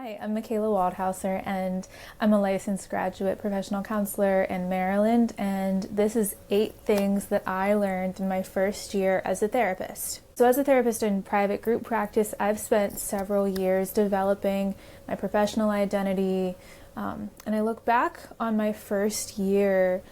Hi, I'm Michaela Waldhauser, and I'm a licensed graduate professional counselor in Maryland, and this is 8 things that I learned in my first year as a therapist. So as a therapist in private group practice, I've spent several years developing my professional identity, and I look back on my first year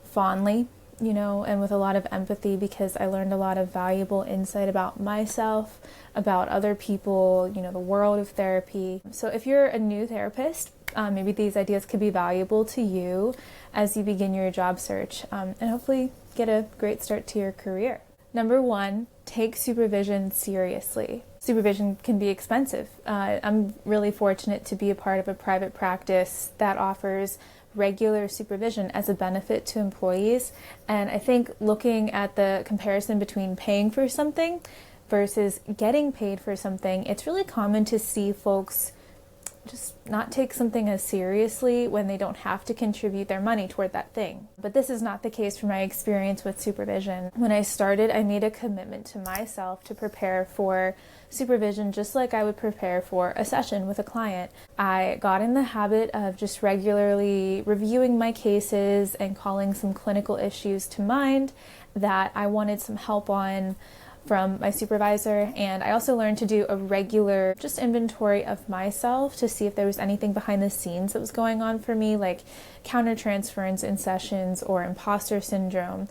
fondly, and with a lot of empathy because I learned a lot of valuable insight about myself, about other people, the world of therapy. So if you're a new therapist, maybe these ideas could be valuable to you as you begin your job search and hopefully get a great start to your career. Number 1, take supervision seriously. Supervision can be expensive. I'm really fortunate to be a part of a private practice that offers regular supervision as a benefit to employees. And I think looking at the comparison between paying for something versus getting paid for something, it's really common to see folks just not take something as seriously when they don't have to contribute their money toward that thing. But this is not the case for my experience with supervision. When I started, I made a commitment to myself to prepare for supervision just like I would prepare for a session with a client. I got in the habit of just regularly reviewing my cases and calling some clinical issues to mind that I wanted some help on from my supervisor, and I also learned to do a regular just inventory of myself to see if there was anything behind the scenes that was going on for me, like countertransference in sessions or imposter syndrome,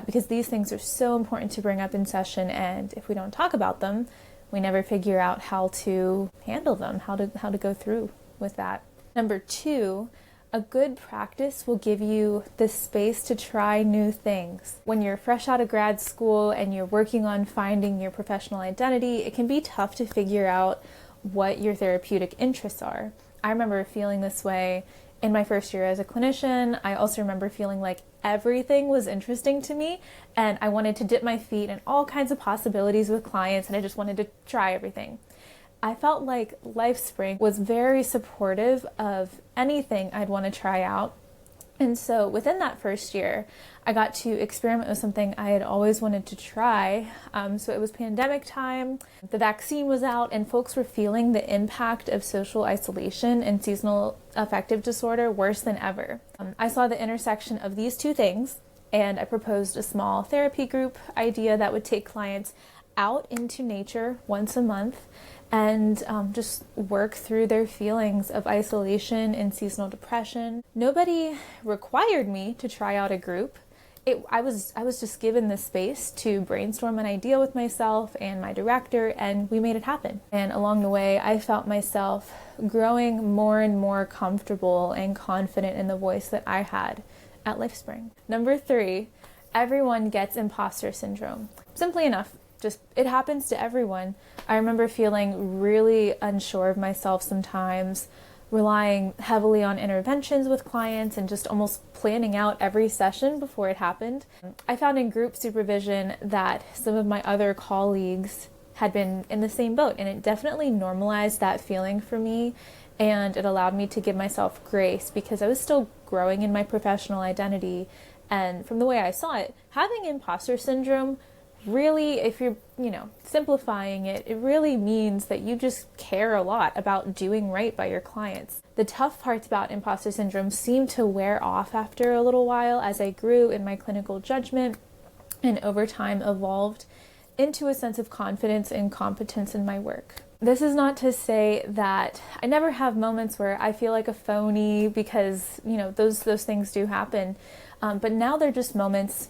because these things are so important to bring up in session, and if we don't talk about them, we never figure out how to handle them, how to go through with that. Number 2, a good practice will give you the space to try new things. When you're fresh out of grad school and you're working on finding your professional identity, it can be tough to figure out what your therapeutic interests are. I remember feeling this way in my first year as a clinician. I also remember feeling like everything was interesting to me and I wanted to dip my feet in all kinds of possibilities with clients, and I just wanted to try everything. I felt like LifeSpring was very supportive of anything I'd want to try out. And so within that first year, I got to experiment with something I had always wanted to try. So it was pandemic time, the vaccine was out, and folks were feeling the impact of social isolation and seasonal affective disorder worse than ever. I saw the intersection of these 2 things, and I proposed a small therapy group idea that would take clients out into nature once a month and just work through their feelings of isolation and seasonal depression. Nobody required me to try out a group. I was just given the space to brainstorm an idea with myself and my director, and we made it happen. And along the way, I felt myself growing more and more comfortable and confident in the voice that I had at LifeSpring. Number 3, everyone gets imposter syndrome. Simply enough. It happens to everyone. I remember feeling really unsure of myself sometimes, relying heavily on interventions with clients and just almost planning out every session before it happened. I found in group supervision that some of my other colleagues had been in the same boat, and it definitely normalized that feeling for me, and it allowed me to give myself grace because I was still growing in my professional identity. And from the way I saw it, having imposter syndrome really, if you're, simplifying it, it really means that you just care a lot about doing right by your clients. The tough parts about imposter syndrome seemed to wear off after a little while as I grew in my clinical judgment and over time evolved into a sense of confidence and competence in my work. This is not to say that I never have moments where I feel like a phony because, those things do happen. But now they're just moments,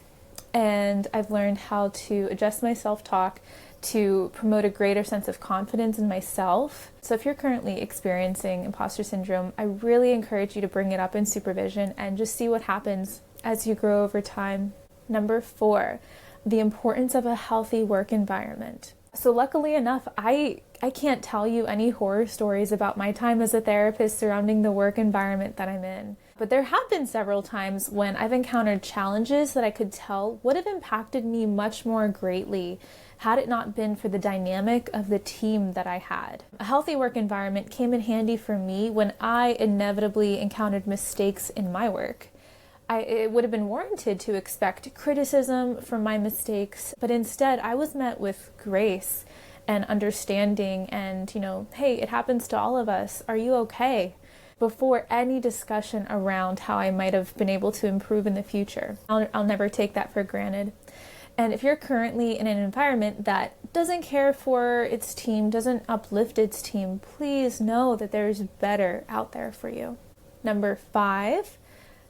and I've learned how to adjust my self-talk to promote a greater sense of confidence in myself. So if you're currently experiencing imposter syndrome, I really encourage you to bring it up in supervision and just see what happens as you grow over time. Number 4, the importance of a healthy work environment. So luckily enough, I can't tell you any horror stories about my time as a therapist surrounding the work environment that I'm in. But there have been several times when I've encountered challenges that I could tell would have impacted me much more greatly had it not been for the dynamic of the team that I had. A healthy work environment came in handy for me when I inevitably encountered mistakes in my work. It would have been warranted to expect criticism from my mistakes, but instead I was met with grace and understanding and, hey, it happens to all of us. Are you okay? Before any discussion around how I might have been able to improve in the future. I'll never take that for granted. And if you're currently in an environment that doesn't care for its team, doesn't uplift its team, please know that there's better out there for you. Number 5,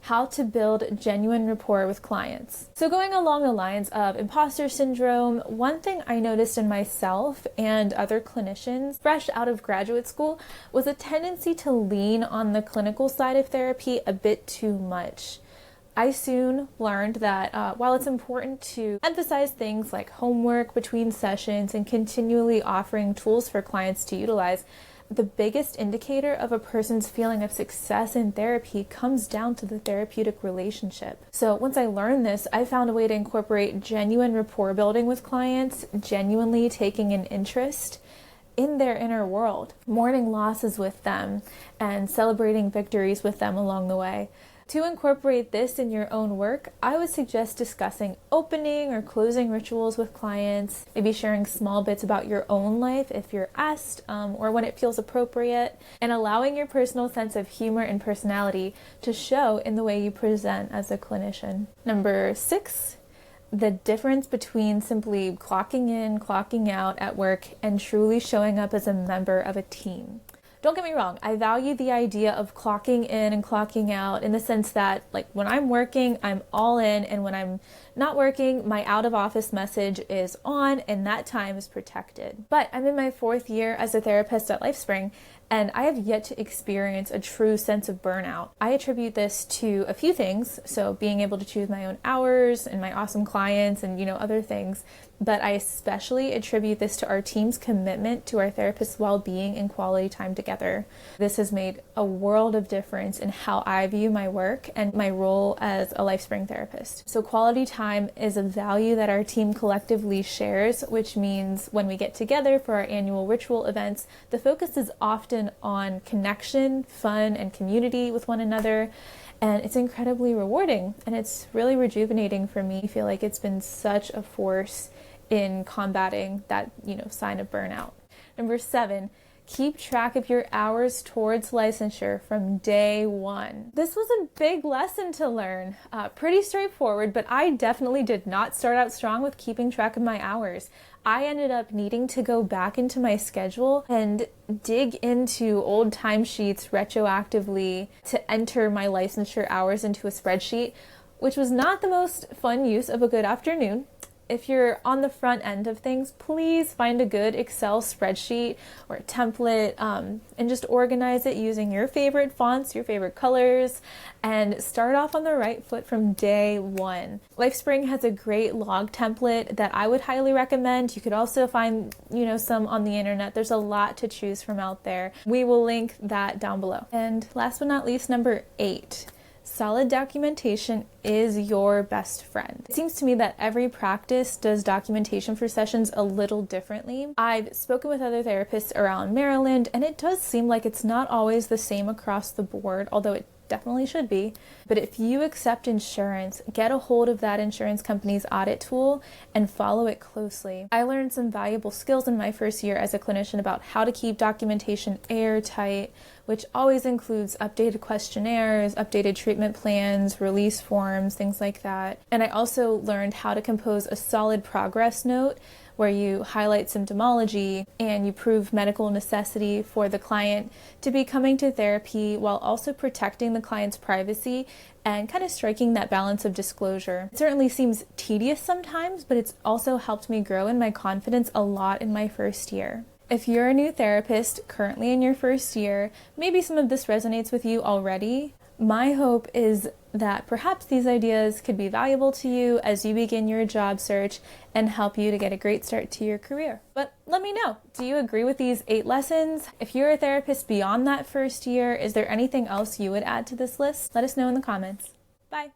how to build genuine rapport with clients. So going along the lines of imposter syndrome, one thing I noticed in myself and other clinicians fresh out of graduate school was a tendency to lean on the clinical side of therapy a bit too much. I soon learned that while it's important to emphasize things like homework between sessions and continually offering tools for clients to utilize, the biggest indicator of a person's feeling of success in therapy comes down to the therapeutic relationship. So once I learned this, I found a way to incorporate genuine rapport building with clients, genuinely taking an interest in their inner world, mourning losses with them, and celebrating victories with them along the way. To incorporate this in your own work, I would suggest discussing opening or closing rituals with clients, maybe sharing small bits about your own life if you're asked, or when it feels appropriate, and allowing your personal sense of humor and personality to show in the way you present as a clinician. Number 6, the difference between simply clocking in, clocking out at work, and truly showing up as a member of a team. Don't get me wrong, I value the idea of clocking in and clocking out in the sense that, like, when I'm working, I'm all in, and when I'm not working, my out of office message is on and that time is protected. But I'm in my 4th year as a therapist at LifeSpring, and I have yet to experience a true sense of burnout. I attribute this to a few things, so being able to choose my own hours and my awesome clients and, other things, but I especially attribute this to our team's commitment to our therapists' well-being and quality time together. This has made a world of difference in how I view my work and my role as a LifeSpring therapist. So quality time is a value that our team collectively shares, which means when we get together for our annual ritual events, the focus is often on connection, fun, and community with one another. And it's incredibly rewarding, and it's really rejuvenating for me. I feel like it's been such a force in combating that, sign of burnout. Number 7, keep track of your hours towards licensure from day one. This was a big lesson to learn. Pretty straightforward, but I definitely did not start out strong with keeping track of my hours. I ended up needing to go back into my schedule and dig into old timesheets retroactively to enter my licensure hours into a spreadsheet, which was not the most fun use of a good afternoon. If you're on the front end of things, please find a good Excel spreadsheet or a template and just organize it using your favorite fonts, your favorite colors, and start off on the right foot from day one. LifeSpring has a great log template that I would highly recommend. You could also find, some on the internet. There's a lot to choose from out there. We will link that down below. And last but not least, number 8. Solid documentation is your best friend. It seems to me that every practice does documentation for sessions a little differently. I've spoken with other therapists around Maryland, and it does seem like it's not always the same across the board, although it definitely should be. But if you accept insurance, get a hold of that insurance company's audit tool and follow it closely. I learned some valuable skills in my first year as a clinician about how to keep documentation airtight, which always includes updated questionnaires, updated treatment plans, release forms, things like that. And I also learned how to compose a solid progress note where you highlight symptomology and you prove medical necessity for the client to be coming to therapy while also protecting the client's privacy and kind of striking that balance of disclosure. It certainly seems tedious sometimes, but it's also helped me grow in my confidence a lot in my first year. If you're a new therapist currently in your first year, maybe some of this resonates with you already. My hope is that perhaps these ideas could be valuable to you as you begin your job search and help you to get a great start to your career. But let me know, do you agree with these 8 lessons? If you're a therapist beyond that first year, is there anything else you would add to this list? Let us know in the comments. Bye.